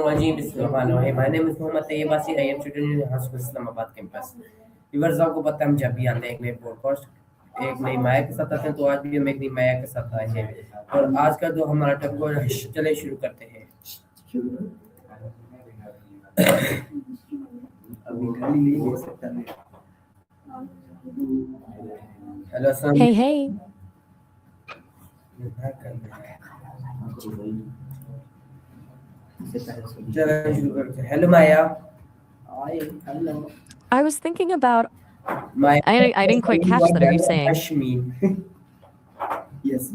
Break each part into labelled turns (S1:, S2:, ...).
S1: Bismillahirrahmanirrahim. My name is Mohammad Tayyib Asir. I am student in Hospital Islamabad campus. Viewers आपको पता है हम जब भी आते हैं एक नए पॉडकास्ट एक नई माया के साथ आते हैं तो आज भी हम एक नई माया के साथ आए हैं और आज का जो हमारा टॉपिक है चले शुरू करते हैं। अभी खाली नहीं हो सकता है। Hello sir.
S2: Hey, hey.
S1: चलो शुरू करते हैं। Hello Maya.
S2: I was thinking about.
S1: Maya
S2: I didn't quite catch that. Are you saying?
S1: hush mean? Yes.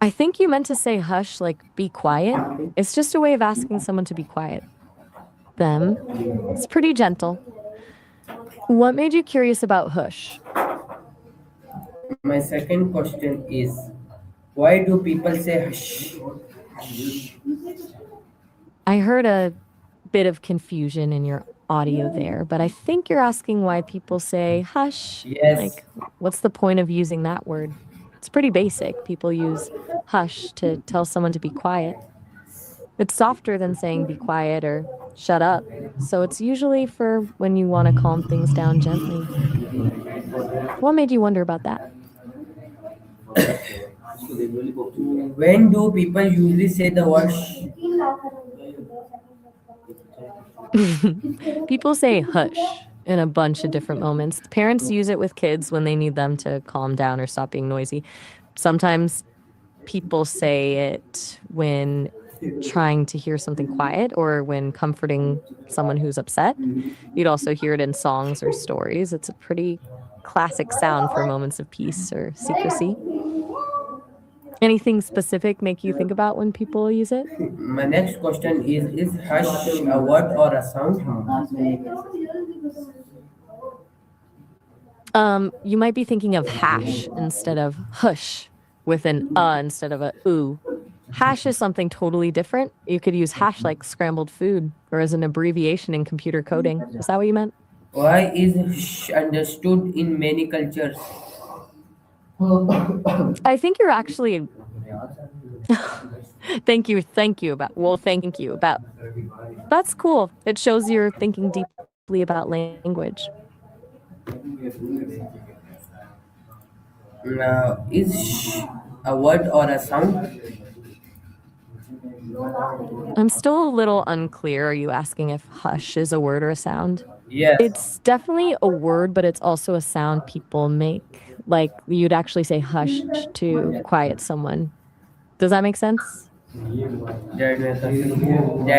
S2: I think you meant to say hush, like be quiet. It's just a way of asking someone to be quiet. Them. It's pretty gentle. What made you curious about hush?
S1: My second question is why do people say hush?
S2: I heard a bit of confusion in your audio there, but I think you're asking why people say hush.
S1: Yes.
S2: Like, what's the point of using that word? It's pretty basic. People use hush to tell someone to be quiet. It's softer than saying be quiet or shut up. So it's usually for when you want to calm things down gently. What made you wonder about that?
S1: When do people usually say the word shh?
S2: People say hush in a bunch of different moments. Parents use it with kids when they need them to calm down or stop being noisy. Sometimes people say it when trying to hear something quiet or when comforting someone who's upset. You'd also hear it in songs or stories. It's a pretty classic sound for moments of peace or secrecy. Anything specific make you think about when people use it?
S1: My next question is hush a word or a sound?
S2: You might be thinking of hash instead of hush with an instead of a oo. Hash is something totally different. You could use hash like scrambled food or as an abbreviation in computer coding. Is that what you meant?
S1: Why is shh understood in many cultures?
S2: I think you're actually thank you about that's cool. It shows you're thinking deeply about language.
S1: Is shh a word or a sound?
S2: I'm still a little unclear. Are you asking if hush is a word or a sound?
S1: Yes.
S2: It's definitely a word, but it's also a sound people make. Like you'd actually say hush to quiet someone. Does that make sense?
S1: That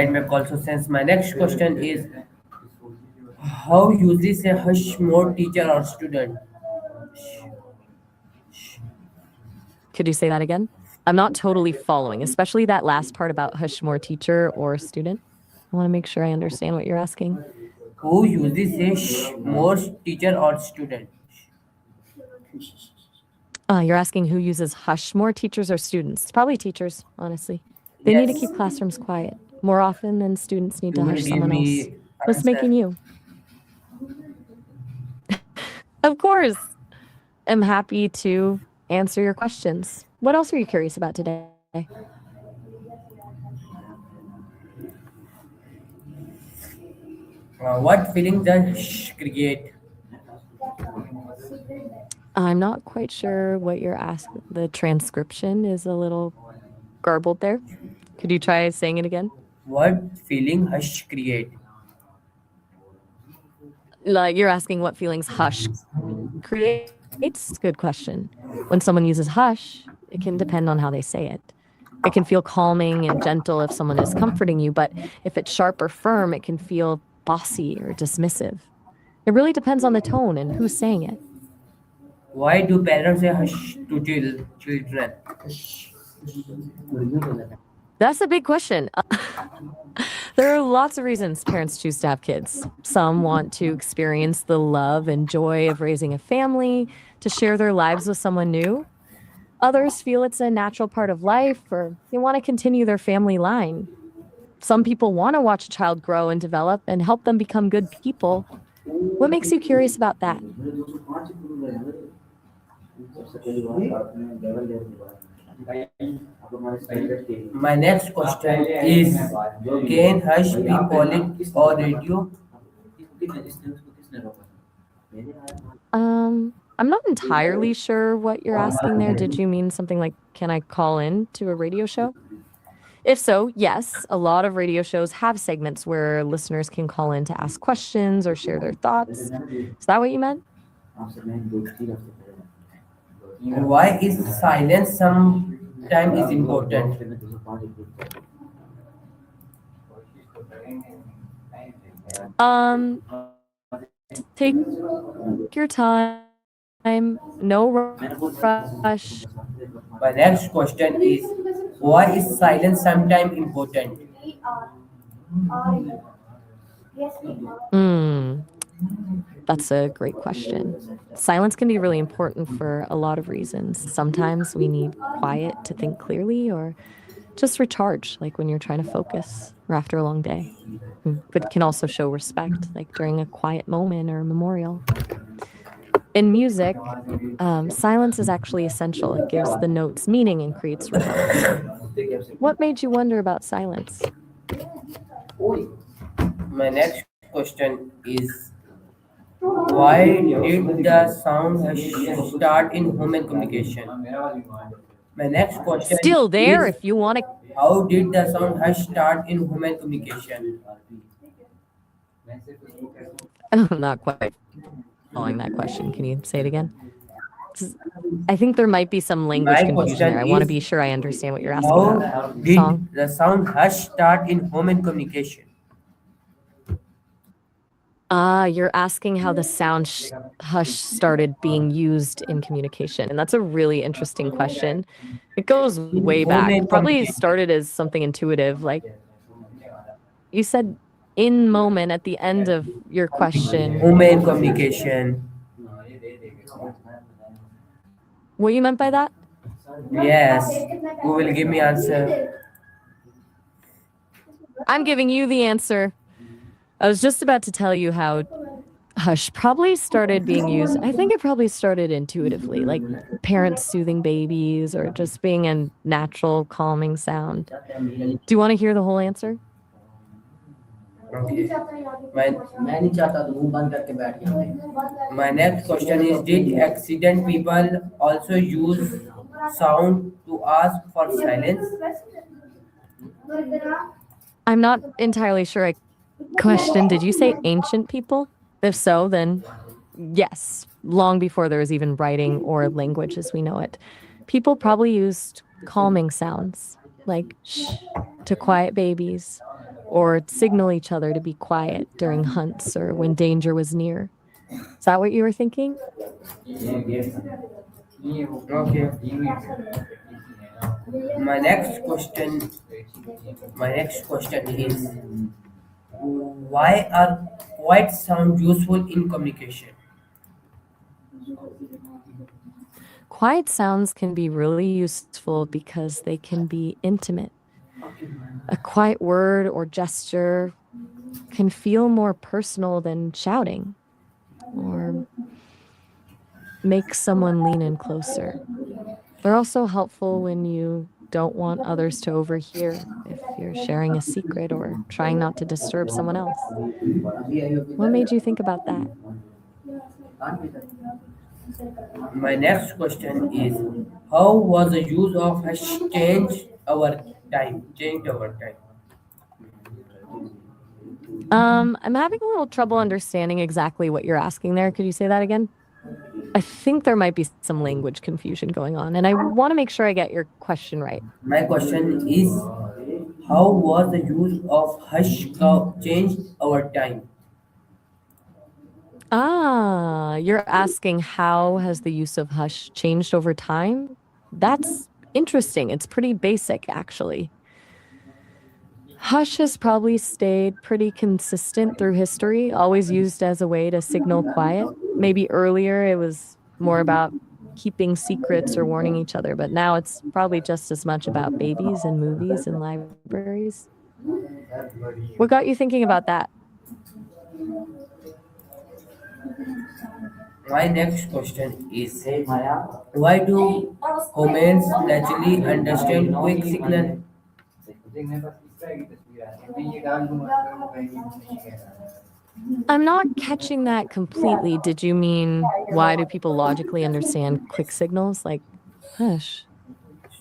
S1: make also sense. My next question is how usually say hush more teacher or student?
S2: Could you say that again? I'm not totally following, especially that last part about hush more teacher or student. I want to make sure I understand what you're asking.
S1: Who usually say shh more teacher or student?
S2: You're asking who uses hush more, teachers or students? It's probably teachers, honestly. They need to
S1: Yes.
S2: keep classrooms quiet more often than students need to
S1: You will
S2: hush
S1: give
S2: someone else.
S1: me
S2: What's
S1: answer.
S2: making you? Of course. I'm happy to answer your questions. What else are you curious about today?
S1: What feeling does shh create?
S2: I'm not quite sure what you're asking. The transcription is a little garbled there. Could you try saying it again?
S1: What feeling hush create?
S2: Like you're asking what feelings hush creates? Good question. When someone uses hush, it can depend on how they say it. It can feel calming and gentle if someone is comforting you, but if it's sharp or firm, it can feel bossy or dismissive. It really depends on the tone and who's saying it.
S1: Why do parents say hush to children?
S2: That's a big question. There are lots of reasons parents choose to have kids. Some want to experience the love and joy of raising a family, to share their lives with someone new. Others feel it's a natural part of life, or they want to continue their family line. Some people want to watch a child grow and develop and help them become good people. What makes you curious about that?
S1: My next question is, can hush be polite or radio?
S2: I'm not entirely sure what you're asking there. Did you mean something like, can I call in to a radio show? If so, yes, a lot of radio shows have segments where listeners can call in to ask questions or share their thoughts. Is that what you meant?
S1: Why is silence sometimes is important?
S2: Take your time, no rush.
S1: My next question is, why is silence sometimes important?
S2: Mm, that's a great question. Silence can be really important for a lot of reasons. Sometimes we need quiet to think clearly or just recharge, like when you're trying to focus or after a long day. But it can also show respect, like during a quiet moment or a memorial. In music, silence is actually essential. It gives the notes meaning and creates rhythm. What made you wonder about silence?
S1: My next question is, why did the sound start in human communication? My next question
S2: Still there
S1: is,
S2: if you want to.
S1: how did the sound start in human communication?
S2: I'm not quite following that question. Can you say it again? I think there might be some language
S1: My
S2: confusion there.
S1: question
S2: I want to
S1: is,
S2: be sure I understand what you're asking about.
S1: how
S2: Song?
S1: did the sound start in human communication?
S2: Ah, you're asking how the sound hush started being used in communication. And that's a really interesting question. It goes
S1: In
S2: way back.
S1: human
S2: Probably
S1: communication.
S2: started as something intuitive. Like you said, in moment at the end of your question,
S1: Human communication.
S2: what you meant by that?
S1: Yes. Who will give me answer?
S2: I'm giving you the answer. I was just about to tell you how hush probably started being used. I think it probably started intuitively, like parents soothing babies or just being a natural calming sound. Do you want to hear the whole answer?
S1: Okay. My, my next question is, did accident people also use sound to ask for silence?
S2: I'm not entirely sure I questioned. Did you say ancient people? If so, then yes, long before there was even writing or language as we know it. People probably used calming sounds like shh to quiet babies or signal each other to be quiet during hunts or when danger was near. Is that what you were thinking?
S1: Okay. My next question my next question is, why are quiet sound useful in communication?
S2: Quiet sounds can be really useful because they can be intimate. A quiet word or gesture can feel more personal than shouting or make someone lean in closer. They're also helpful when you don't want others to overhear if you're sharing a secret or trying not to disturb someone else. What made you think about that?
S1: My next question is, how was the use of has changed our time?
S2: I'm having a little trouble understanding exactly what you're asking there. Could you say that again? I think there might be some language confusion going on, and I want to make sure I get your question right.
S1: My question is, how was the use of changed our time?
S2: Ah, you're asking how has the use of hush changed over time? That's interesting. It's pretty basic, actually. Hush has probably stayed pretty consistent through history, always used as a way to signal quiet. Maybe earlier it was more about keeping secrets or warning each other, but now it's probably just as much about babies and movies and libraries. What got you thinking about that?
S1: My next question is why do humans naturally understand quick signal?
S2: I'm not catching that completely. Did you mean why do people logically understand quick signals like hush?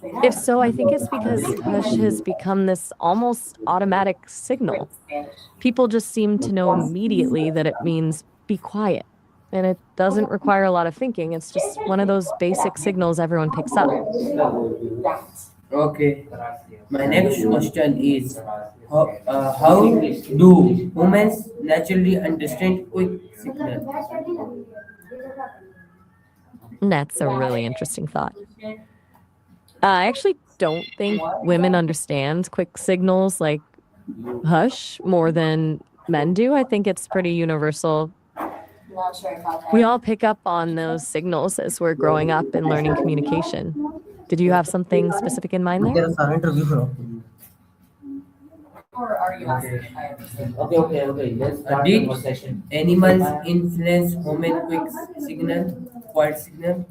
S2: If so, I think it's because hush has become this almost automatic signal. People just seem to know immediately that it means be quiet. And it doesn't require a lot of thinking. It's just one of those basic signals everyone picks up.
S1: Okay. My next question is how do humans naturally understand quick signal?
S2: And that's a really interesting thought. I actually don't think women understand quick signals like hush more than men do. I think it's pretty universal. We all pick up on those signals as we're growing up and learning communication. Did you have something specific in mind there?
S1: Okay. Did animals influence human quick signal, quiet signal?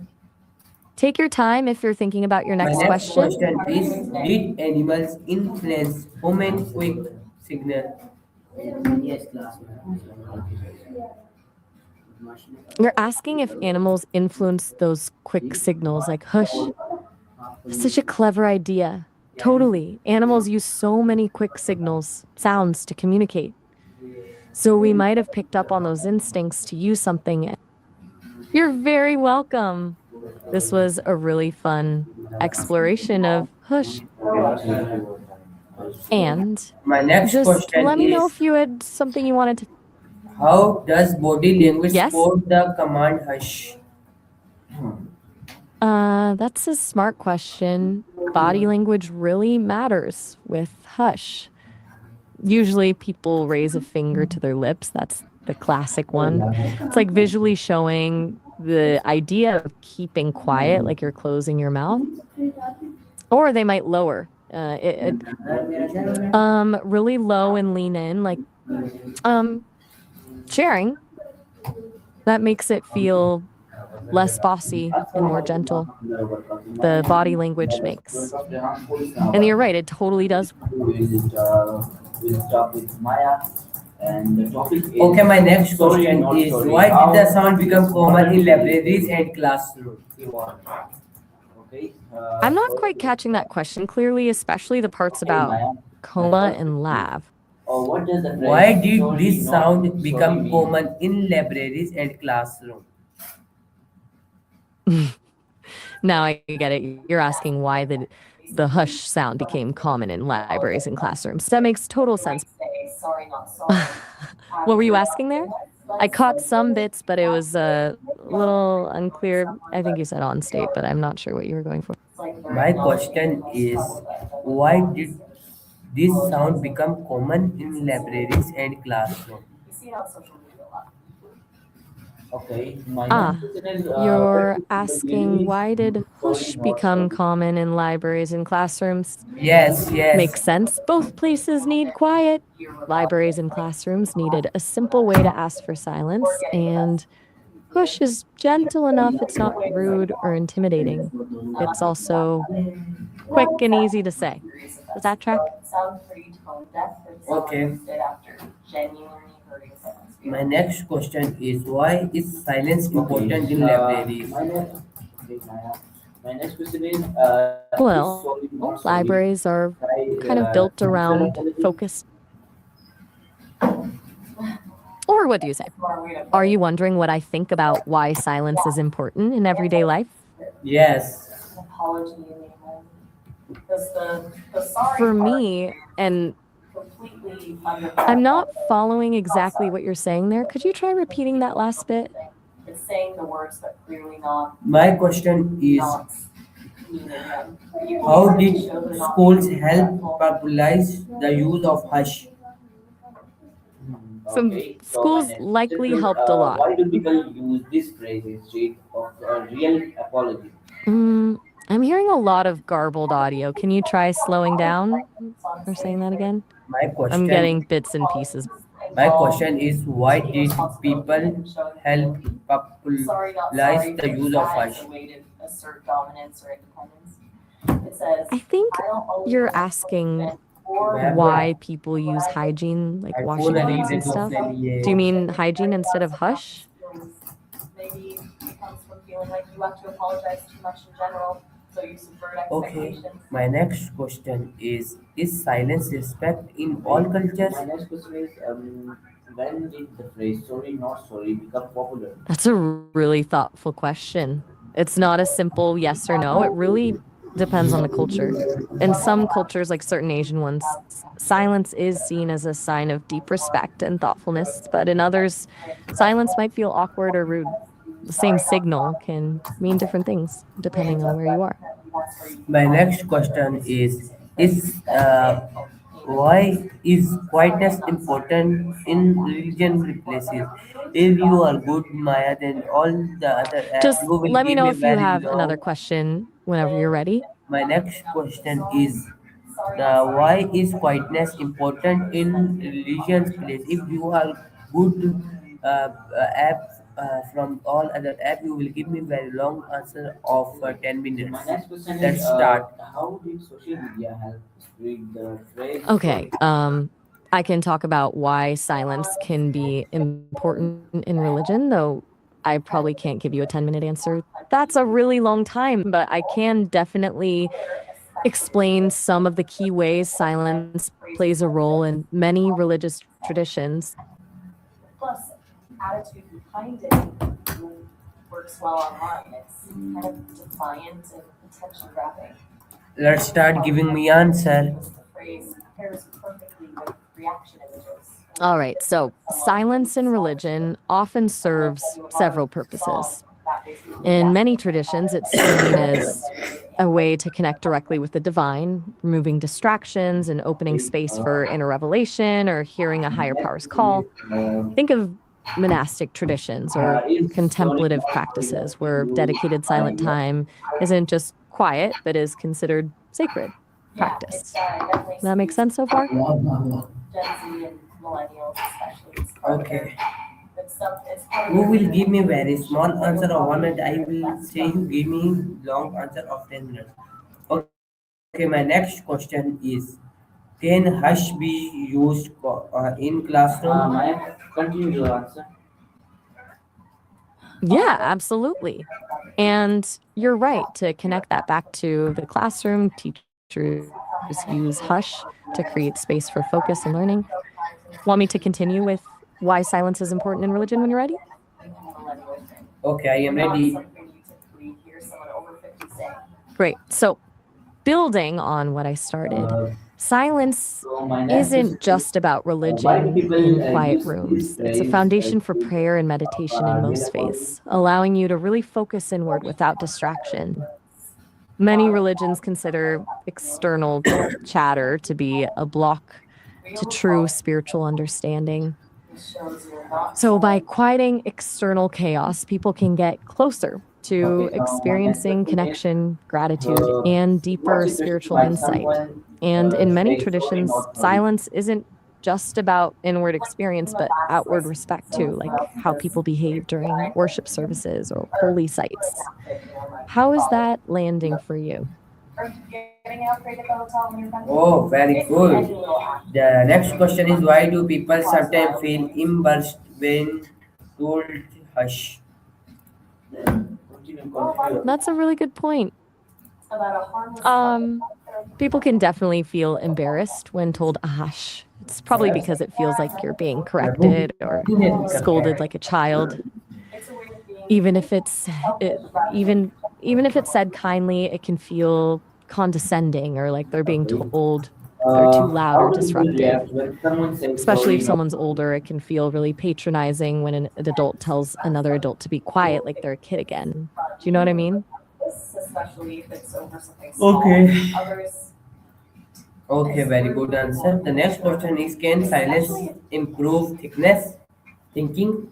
S2: Take your time if you're thinking about your
S1: My
S2: next
S1: next
S2: question.
S1: question is did animals influence human quick signal?
S2: You're asking if animals influence those quick signals like hush. That's such a clever idea. Totally. Animals use so many quick signals, sounds to communicate. So we might have picked up on those instincts to use something. You're very welcome. This was a really fun exploration of hush. And
S1: My next
S2: just
S1: question
S2: let me know
S1: is
S2: if you had something you wanted to.
S1: how does body language
S2: Yes?
S1: support the command hush?
S2: That's a smart question. Body language really matters with hush. Usually people raise a finger to their lips. That's the classic one. It's like visually showing the idea of keeping quiet, like you're closing your mouth. Or they might lower. Really low and lean in, like um sharing. That makes it feel less bossy and more gentle. The body language makes. And you're right, it totally does.
S1: Okay, my next question is why did the sound become common in libraries and classrooms?
S2: I'm not quite catching that question clearly, especially the parts about coma and lav.
S1: Why did this sound become common in libraries and classrooms?
S2: Now I get it. You're asking why the hush sound became common in libraries and classrooms. That makes total sense. What were you asking there? I caught some bits, but it was a little unclear. I think you said on state, but I'm not sure what you were going for.
S1: My question is why did this sound become common in libraries and classrooms?
S2: Ah, you're asking why did hush become common in libraries and classrooms?
S1: Yes.
S2: Makes sense. Both places need quiet. Libraries and classrooms needed a simple way to ask for silence, and hush is gentle enough it's not rude or intimidating. It's also quick and easy to say. Does that track?
S1: Okay. My next question is why is silence important in libraries?
S2: Well, libraries are kind of built around focus. Or what do you say? Are you wondering what I think about why silence is important in everyday life?
S1: Yes.
S2: For me, and I'm not following exactly what you're saying there. Could you try repeating that last bit?
S1: My question is how did schools help popularize the use of hush?
S2: Some schools likely helped a lot. I'm hearing a lot of garbled audio. Can you try slowing down or saying that again?
S1: My
S2: I'm
S1: question
S2: getting bits and pieces.
S1: My question is, why did people help popularize the use of hush?
S2: I think you're asking why people use hygiene, like
S1: headphone
S2: washing
S1: खरीदे
S2: hands and
S1: तो
S2: stuff.
S1: अपने लिए
S2: Do you mean hygiene instead of hush?
S1: Okay, my next question is silence respect in all cultures? My next question is, when did the phrase sorry, not sorry become popular?
S2: That's a really thoughtful question. It's not a simple yes or no. It really depends on the culture. In some cultures, like certain Asian ones, silence is seen as a sign of deep respect and thoughtfulness, but in others, silence might feel awkward or rude. The same signal can mean different things depending on where you are.
S1: My next question is why is quietness important in religion places? If you are good Maya, then all the other app
S2: Just
S1: you will
S2: let me
S1: give
S2: know
S1: me
S2: if you
S1: very
S2: have another
S1: long.
S2: question whenever you're ready.
S1: My next question is why is quietness important in religious place? If you are good app from all other app, you will give me very long answer of 10 minutes. My next question is, let's start. How did social media help spread the phrase
S2: Okay.
S1: sorry?
S2: I can talk about why silence can be important in religion, though I probably can't give you a 10-minute answer. That's a really long time, but I can definitely explain some of the key ways silence plays a role in many religious traditions.
S1: Let's start giving me answer.
S2: All right, so silence in religion often serves several purposes. In many traditions, it's seen as a way to connect directly with the divine, removing distractions and opening space for inner revelation or hearing a higher power's call. Think of monastic traditions or
S1: Is sorry
S2: contemplative
S1: not sorry
S2: practices
S1: helping
S2: where
S1: you
S2: dedicated silent
S1: find love?
S2: time isn't just quiet, but is considered sacred practice. That makes sense so far?
S1: Okay. You will give me very small answer of 1 minute. I will say you give me long answer of 10 minutes. Okay, my next question is, can hush be used in classroom? I continue your answer.
S2: Yeah, absolutely. And you're right to connect that back to the classroom. Teachers use hush to create space for focus and learning. Want me to continue with why silence is important in religion when you're ready?
S1: Okay, I am ready.
S2: Great. So, building on what I started,
S1: Uh,
S2: silence
S1: so my next
S2: isn't
S1: question is,
S2: just about
S1: why do
S2: religion
S1: people
S2: in quiet
S1: use this
S2: rooms. It's a
S1: phrase
S2: foundation for
S1: to
S2: prayer and meditation in
S1: their
S2: most
S1: according?
S2: faiths, allowing you to really focus inward without distraction. Many religions consider external chatter to be a block to true spiritual understanding. So, by quieting external chaos, people can get closer to
S1: Okay, my next
S2: experiencing
S1: question is,
S2: connection, gratitude, and
S1: what
S2: deeper
S1: situation
S2: spiritual
S1: might
S2: insight.
S1: someone
S2: And in many
S1: say sorry,
S2: traditions,
S1: not sorry?
S2: silence isn't just about inward experience, but outward respect too, like how people behave during worship services or holy sites. How is that landing for you?
S1: Oh, very good. The next question is, why do people sometimes feel embarrassed when told hush?
S2: That's a really good point. Um, People can definitely feel embarrassed when told a hush. It's probably because it feels like you're being corrected or scolded like a child. Even if even if it's said kindly, it can feel condescending or like they're being told they're too loud or
S1: How do people
S2: disruptive.
S1: react when someone says
S2: Especially if
S1: sorry? Not
S2: someone's older, it can feel really patronizing when an adult tells another adult to be quiet like they're a kid again. Do you know what I mean?
S1: okay. Okay, very good answer. The next question is, can silence improve thickness? Thinking?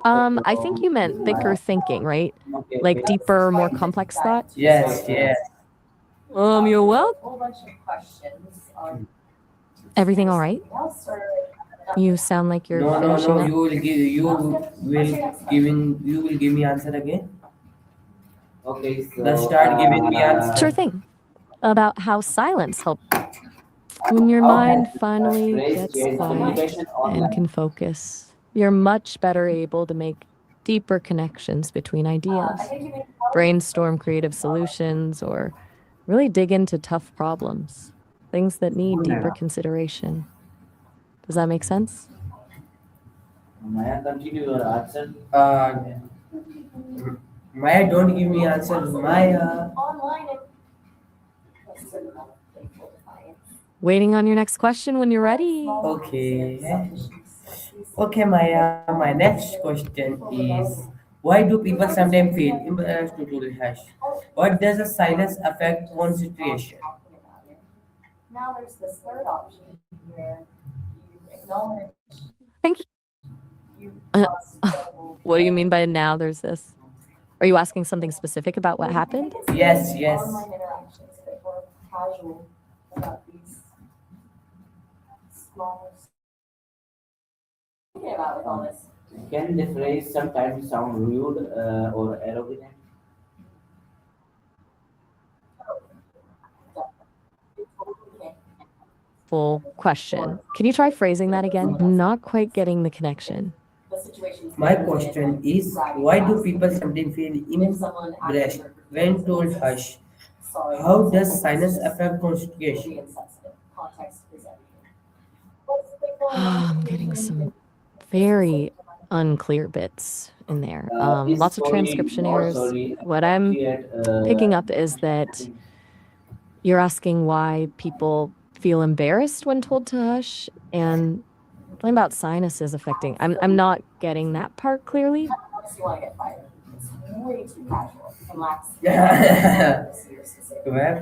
S2: I think you meant thicker thinking, right?
S1: Okay,
S2: Like
S1: okay.
S2: deeper, more complex thought.
S1: Yes, yes.
S2: You're well. Everything all right? You sound like you're
S1: No, no, no.
S2: finishing up.
S1: You will give me answer again. Let's start giving me
S2: Sure
S1: answer.
S2: thing. About how silence helps when your mind finally gets quiet and can focus. You're much better able to make deeper connections between ideas, brainstorm creative solutions, or really dig into tough problems, things that need deeper consideration. Does that make sense?
S1: Uh, Maya, don't give me answer. Maya.
S2: Waiting on your next question when you're ready.
S1: Okay. Okay, Maya. My next question is, why do people sometimes feel embarrassed to do hash? What does a silence affect one situation?
S2: Thank you. Uh, what do you mean by now there's this? Are you asking something specific about what happened?
S1: Yes, yes.
S3: Can the phrase sometimes sound rude or arrogant?
S2: Full question. Can you try phrasing that again? I'm not quite getting the connection.
S1: My question is, why do people sometimes feel embarrassed when told hush? How does silence affect concentration?
S2: I'm getting some very unclear bits in there.
S3: Is
S2: Lots of
S3: sorry,
S2: transcription
S3: not
S2: errors.
S3: sorry,
S2: What I'm
S3: appropriate?
S2: picking up is that you're asking why people feel embarrassed when told to hush and something about sinuses affecting. I'm not getting that part clearly.
S1: वह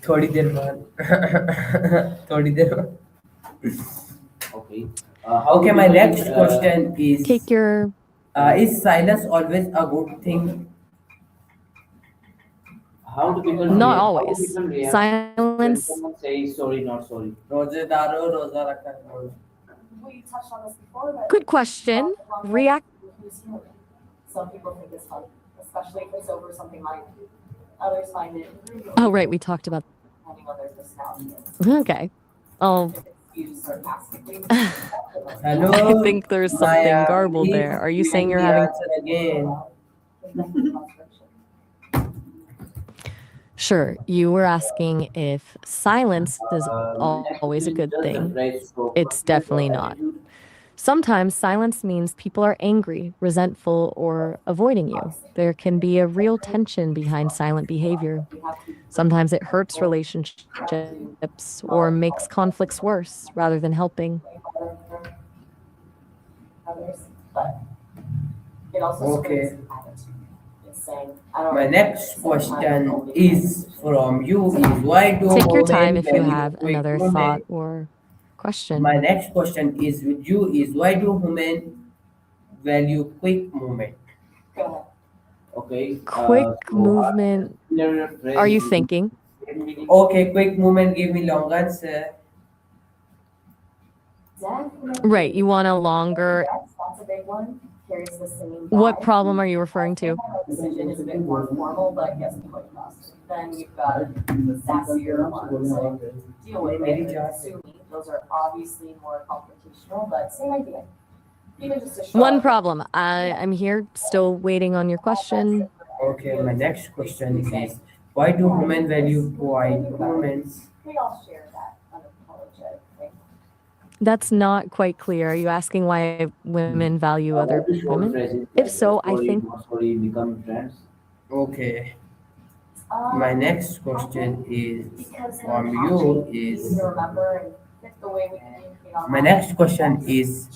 S1: थोड़ी देर बाद थोड़ी देर बाद
S3: Okay.
S1: Okay, my next question
S2: Take your
S1: is silence always a good thing?
S3: how do people
S2: not
S3: react? How do
S2: always.
S3: people react when
S2: Silence.
S3: someone says sorry, not sorry?
S1: रोजेदारो रोजा रखा है।
S2: Good question. React. Oh, right. We talked about. Okay. Oh,
S1: Hello,
S2: I think there's something
S1: Maya.
S2: garbled
S1: Please
S2: there. Are you saying
S1: give
S2: you're
S1: me
S2: having?
S1: answer again.
S2: Sure. You were asking if silence is always a
S3: Is
S2: good
S3: just a
S2: thing.
S3: phrase for
S2: It's
S3: personal
S2: definitely not.
S3: attitude?
S2: Sometimes silence means people are angry, resentful, or avoiding you. There can be a real tension behind silent behavior. Sometimes it hurts relationships or makes conflicts worse rather than helping.
S1: Okay. My next question is from you is, why do
S2: Take your time
S1: women
S2: if you
S1: value
S2: have
S1: quick
S2: another thought
S1: movement?
S2: or question.
S1: My next question is with you is, why do women value quick movement?
S3: Okay.
S2: Quick
S3: So are there
S2: movement.
S3: similar
S2: Are
S3: phrase
S2: you
S3: with
S2: thinking?
S3: same meaning?
S1: Okay, quick movement give me long answer.
S2: Right. You want a longer. What problem are you referring to?
S1: मेरी जान है।
S2: One problem. I'm here still waiting on your question.
S1: Okay, my next question is, why do women value quiet moments?
S2: That's not quite clear. Are you asking why women value other
S3: Why do short
S2: women?
S3: phrases
S2: If
S3: like
S2: so, I
S3: sorry,
S2: think
S3: not sorry become trends?
S1: Okay, my next question is from you is, my next question is,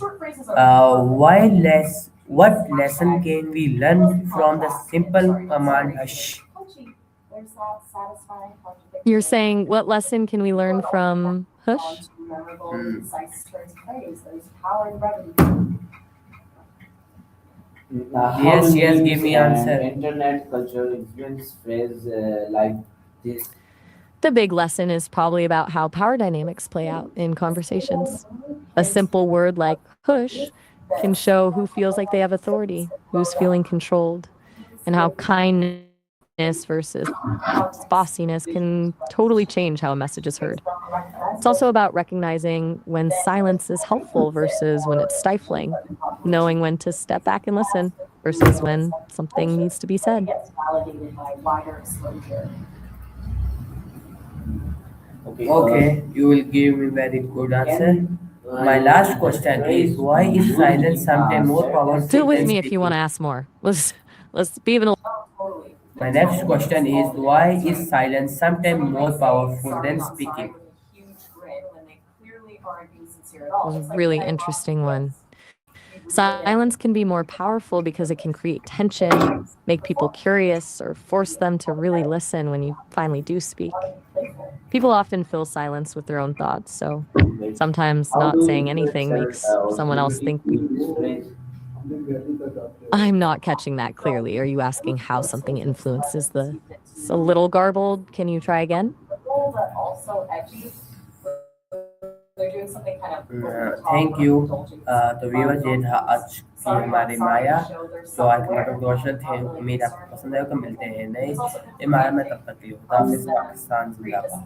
S1: what lesson can we learn from the simple command hush?
S2: you're saying what lesson can we learn from Hush?
S3: How
S1: Yes,
S3: do
S1: yes,
S3: memes
S1: give me
S3: and
S1: answer.
S3: internet culture influence phrase like this?
S2: The big lesson is probably about how power dynamics play out in conversations. A simple word like hush can show who feels like they have authority, who's feeling controlled, and how kindness versus bossiness can totally change how a message is heard. It's also about recognizing when silence is helpful versus when it's stifling, knowing when to step back and listen versus when something needs to be said.
S3: Okay.
S1: Okay, you will give me very good answer. My last question is why is silence sometimes more
S2: Do it
S1: powerful
S2: with
S1: than
S2: me if you want
S1: speaking?
S2: to ask more. Let's be even a
S1: My next question is why is silence sometimes more powerful than speaking?
S2: really interesting one. Silence can be more powerful because it can create tension, make people curious, or force them to really listen when you finally do speak. People often fill silence with their own thoughts, so
S3: Wait.
S2: sometimes
S3: How
S2: not
S3: do
S2: saying
S3: influence
S2: anything makes
S3: or
S2: someone else
S3: celebrity
S2: think
S3: use this phrase?
S2: I'm not catching that clearly. Are you asking how something influences the? It's a little garbled. Can you try again?
S1: Thank you. तो viewers ये था आज की हमारी माया जो आज के मतलब क्वेश्चन थे। उम्मीद आपको पसंद आएगा। मिलते हैं नए माया में, तब तक के लिए खुदा हाफिज़। पाकिस्तान जिंदाबाद।